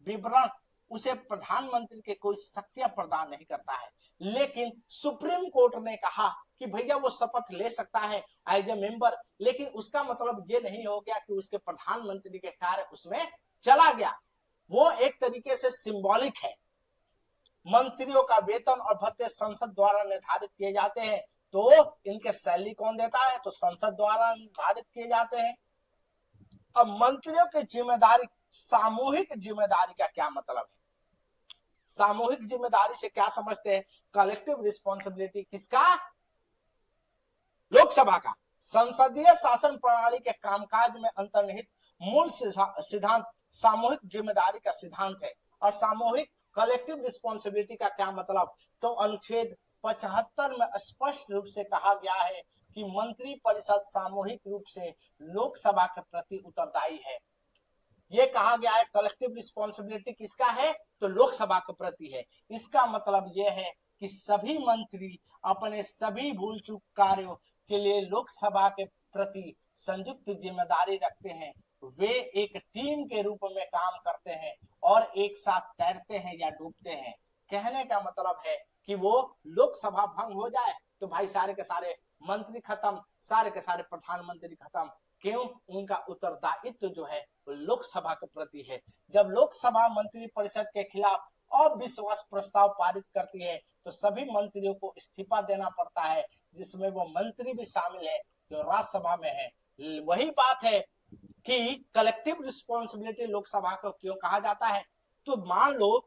विवरण उसे प्रधानमंत्री के कोई शक्तियां प्रदान नहीं करता है। लेकिन सुप्रीम कोर्ट ने कहा कि भैया वो शपथ ले सकता है एज ए मेंबर, लेकिन उसका मतलब ये नहीं हो गया कि उसके प्रधानमंत्री के कार्य उसमें चला गया। वो एक तरीके से सिंबॉलिक है। मंत्रियों का वेतन और भत्ते संसद द्वारा निर्धारित किए जाते हैं, तो इनके सैलरी कौन देता है? तो संसद द्वारा निर्धारित किए जाते हैं। अब मंत्रियों की जिम्मेदारी, सामूहिक जिम्मेदारी का क्या मतलब है? सामूहिक जिम्मेदारी से क्या समझते हैं? कलेक्टिव रिस्पॉन्सिबिलिटी किसका? लोकसभा का। संसदीय शासन प्रणाली के कामकाज में अंतर्निहित मूल सिद्धांत सामूहिक जिम्मेदारी का सिद्धांत है। और सामूहिक कलेक्टिव रिस्पॉन्सिबिलिटी का क्या मतलब? तो अनुच्छेद 75 में स्पष्ट रूप से कहा गया है कि मंत्री परिषद सामूहिक रूप से लोकसभा के प्रति उत्तरदायी है। ये कहा गया है कलेक्टिव रिस्पॉन्सिबिलिटी किसका है? तो लोकसभा के प्रति है। इसका मतलब यह है कि सभी मंत्री अपने सभी भूल चूक कार्यों के लिए लोकसभा के प्रति संयुक्त जिम्मेदारी रखते हैं। वे एक टीम के रूप में काम करते हैं और एक साथ तैरते हैं या डूबते हैं। कहने का मतलब है कि वो लोकसभा भंग हो जाए तो भाई सारे के सारे मंत्री खत्म, सारे के सारे प्रधानमंत्री खत्म। क्यों? उनका उत्तरदायित्व जो है वो लोकसभा के प्रति है। जब लोकसभा मंत्री परिषद के खिलाफ अविश्वास प्रस्ताव पारित करती है तो सभी मंत्रियों को इस्तीफा देना पड़ता है, जिसमें वो मंत्री भी शामिल है जो राज्यसभा में है। वही बात है कि कलेक्टिव रिस्पॉन्सिबिलिटी लोकसभा को क्यों कहा जाता है? तो मान लो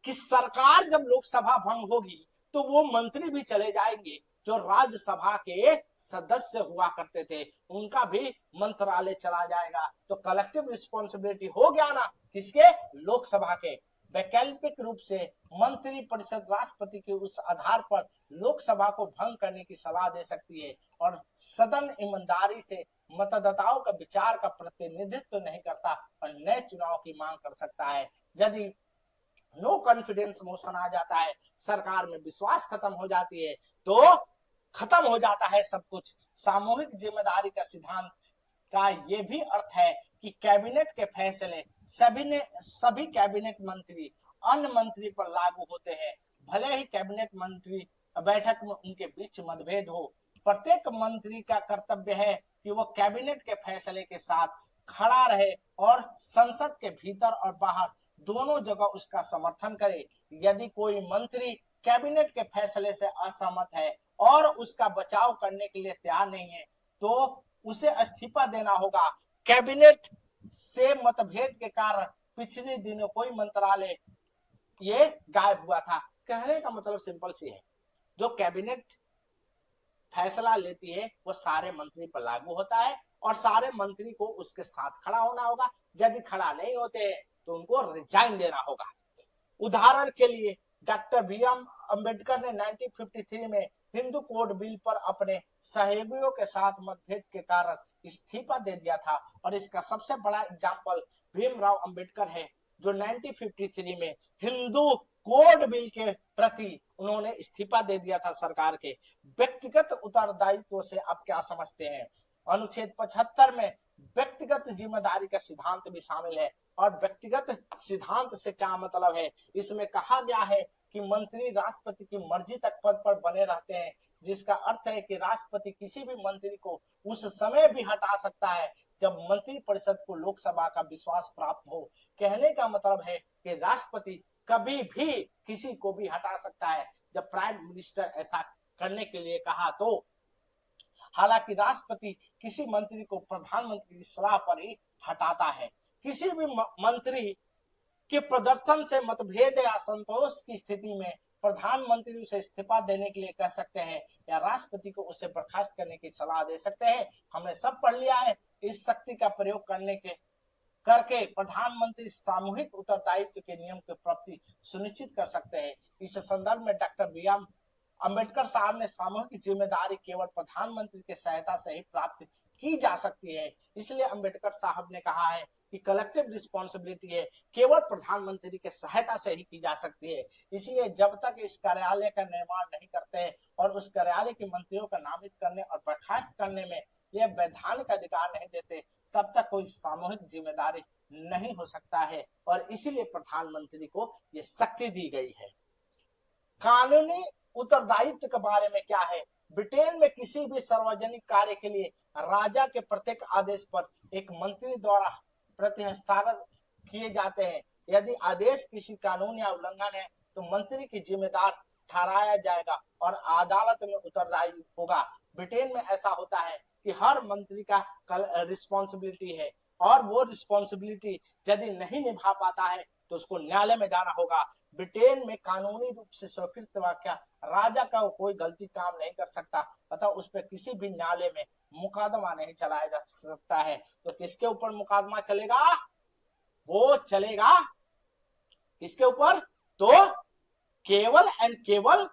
कि सरकार जब लोकसभा भंग होगी तो वो मंत्री भी चले जाएंगे जो राज्यसभा के सदस्य हुआ करते थे, उनका भी मंत्रालय चला जाएगा। तो कलेक्टिव रिस्पॉन्सिबिलिटी हो गया ना किसके? लोकसभा के। वैकल्पिक रूप से मंत्री परिषद राष्ट्रपति के उस आधार पर लोकसभा को भंग करने की सलाह दे सकती है और सदन ईमानदारी से मतदाताओं का विचार का प्रतिनिधित्व नहीं करता और नए चुनाव की मांग कर सकता है। यदि नो कॉन्फिडेंस मोशन आ जाता है, सरकार में विश्वास खत्म हो जाती है, तो खत्म हो जाता है सब कुछ। सामूहिक जिम्मेदारी का सिद्धांत का ये भी अर्थ है कि कैबिनेट के फैसले सभी कैबिनेट मंत्री अन्य मंत्री पर लागू होते हैं, भले ही कैबिनेट मंत्री बैठक में उनके बीच मतभेद हो। प्रत्येक मंत्री का कर्तव्य है कि वो कैबिनेट के फैसले के साथ खड़ा रहे और संसद के भीतर और बाहर दोनों जगह उसका समर्थन करे। यदि कोई मंत्री कैबिनेट के फैसले से असहमत है और उसका बचाव करने के लिए तैयार नहीं है, तो उसे इस्तीफा देना होगा। कैबिनेट से मतभेद के कारण पिछले दिनों कोई मंत्रालय ये गायब हुआ था। कहने का मतलब सिंपल सी है, जो कैबिनेट फैसला लेती है वो सारे मंत्री पर लागू होता है और सारे मंत्री को उसके साथ खड़ा होना होगा। यदि खड़ा नहीं होते तो उनको रिजाइन देना होगा। उदाहरण के लिए डॉक्टर बी.आर. अंबेडकर ने 1953 में हिंदू कोड बिल पर अपने सहयोगियों के साथ मतभेद के कारण इस्तीफा दे दिया था और इसका सबसे बड़ा एग्जाम्पल भीमराव अंबेडकर है, जो 1953 में हिंदू कोड बिल के प्रति उन्होंने इस्तीफा दे दिया था सरकार के। व्यक्तिगत उत्तरदायित्व से आप क्या समझते हैं? अनुच्छेद 75 में व्यक्तिगत जिम्मेदारी का सिद्धांत भी शामिल है। और व्यक्तिगत सिद्धांत से क्या मतलब है? इसमें कहा गया है कि मंत्री राष्ट्रपति की मर्जी तक पद पर बने रहते हैं, जिसका अर्थ है कि राष्ट्रपति किसी भी मंत्री को उस समय भी हटा सकता है जब मंत्री परिषद को लोकसभा का विश्वास प्राप्त हो। कहने का मतलब है कि राष्ट्रपति कभी भी किसी को भी हटा सकता है जब प्राइम मिनिस्टर ऐसा करने के लिए कहा तो। हालांकि राष्ट्रपति किसी मंत्री को प्रधानमंत्री की सलाह पर ही हटाता है। किसी भी मंत्री के प्रदर्शन से मतभेद या असंतोष की स्थिति में प्रधानमंत्री उसे इस्तीफा देने के लिए कह सकते हैं या राष्ट्रपति को उसे बर्खास्त करने की सलाह दे सकते हैं। हमने सब पढ़ लिया है। इस शक्ति का प्रयोग करके प्रधानमंत्री सामूहिक उत्तरदायित्व के नियम की प्राप्ति सुनिश्चित कर सकते हैं। इस संदर्भ में डॉक्टर बी.आर. अंबेडकर साहब ने सामूहिक जिम्मेदारी केवल प्रधानमंत्री की सहायता से ही प्राप्त की जा सकती है। इसलिए अंबेडकर साहब ने कहा है कि कलेक्टिव रिस्पॉन्सिबिलिटी है केवल प्रधानमंत्री के सहायता से ही की जा सकती है। इसलिए जब तक इस कार्यालय का निर्माण नहीं करते और उस कार्यालय के मंत्रियों का नामित करने और बर्खास्त करने में यह वैधानिक अधिकार नहीं देते, तब तक कोई सामूहिक जिम्मेदारी नहीं हो सकता है और इसीलिए प्रधानमंत्री को यह शक्ति दी गई है। कानूनी उत्तरदायित्व के बारे में क्या है? ब्रिटेन में किसी भी सार्वजनिक कार्य के लिए राजा के प्रत्येक आदेश पर एक मंत्री द्वारा प्रतिहस्तांतरित किए जाते हैं। यदि आदेश किसी कानून या उल्लंघन है तो मंत्री की जिम्मेदार ठहराया जाएगा और अदालत में उत्तरदायी होगा। ब्रिटेन में ऐसा होता है कि हर मंत्री का रिस्पॉन्सिबिलिटी है और वो रिस्पॉन्सिबिलिटी यदि नहीं निभा पाता है तो उसको न्यायालय में जाना होगा। ब्रिटेन में कानूनी रूप से स्वीकृत वाक्य राजा का कोई गलती काम नहीं कर सकता, अतः उस पर किसी भी न्यायालय में मुकदमा नहीं चलाया जा सकता है। तो किसके ऊपर मुकदमा चलेगा? वो चलेगा किसके ऊपर? तो केवल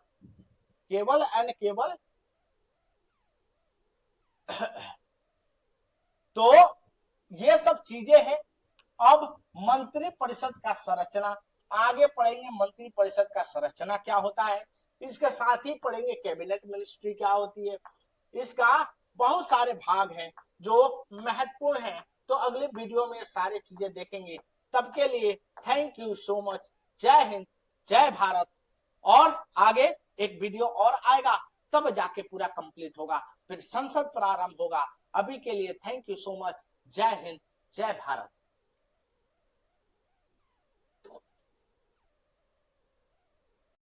तो ये सब चीजें हैं। अब मंत्री परिषद का संरचना आगे पढ़ेंगे। मंत्री परिषद का संरचना क्या होता है, इसके साथ ही पढ़ेंगे कैबिनेट मिनिस्ट्री क्या होती है। इसका बहुत सारे भाग हैं जो महत्वपूर्ण हैं, तो अगले वीडियो में सारी चीजें देखेंगे। तब के लिए थैंक यू सो मच। जय हिंद, जय भारत। और आगे एक वीडियो और आएगा, तब जाके पूरा कंप्लीट होगा, फिर संसद प्रारंभ होगा। अभी के लिए थैंक यू सो मच। जय हिंद, जय भारत।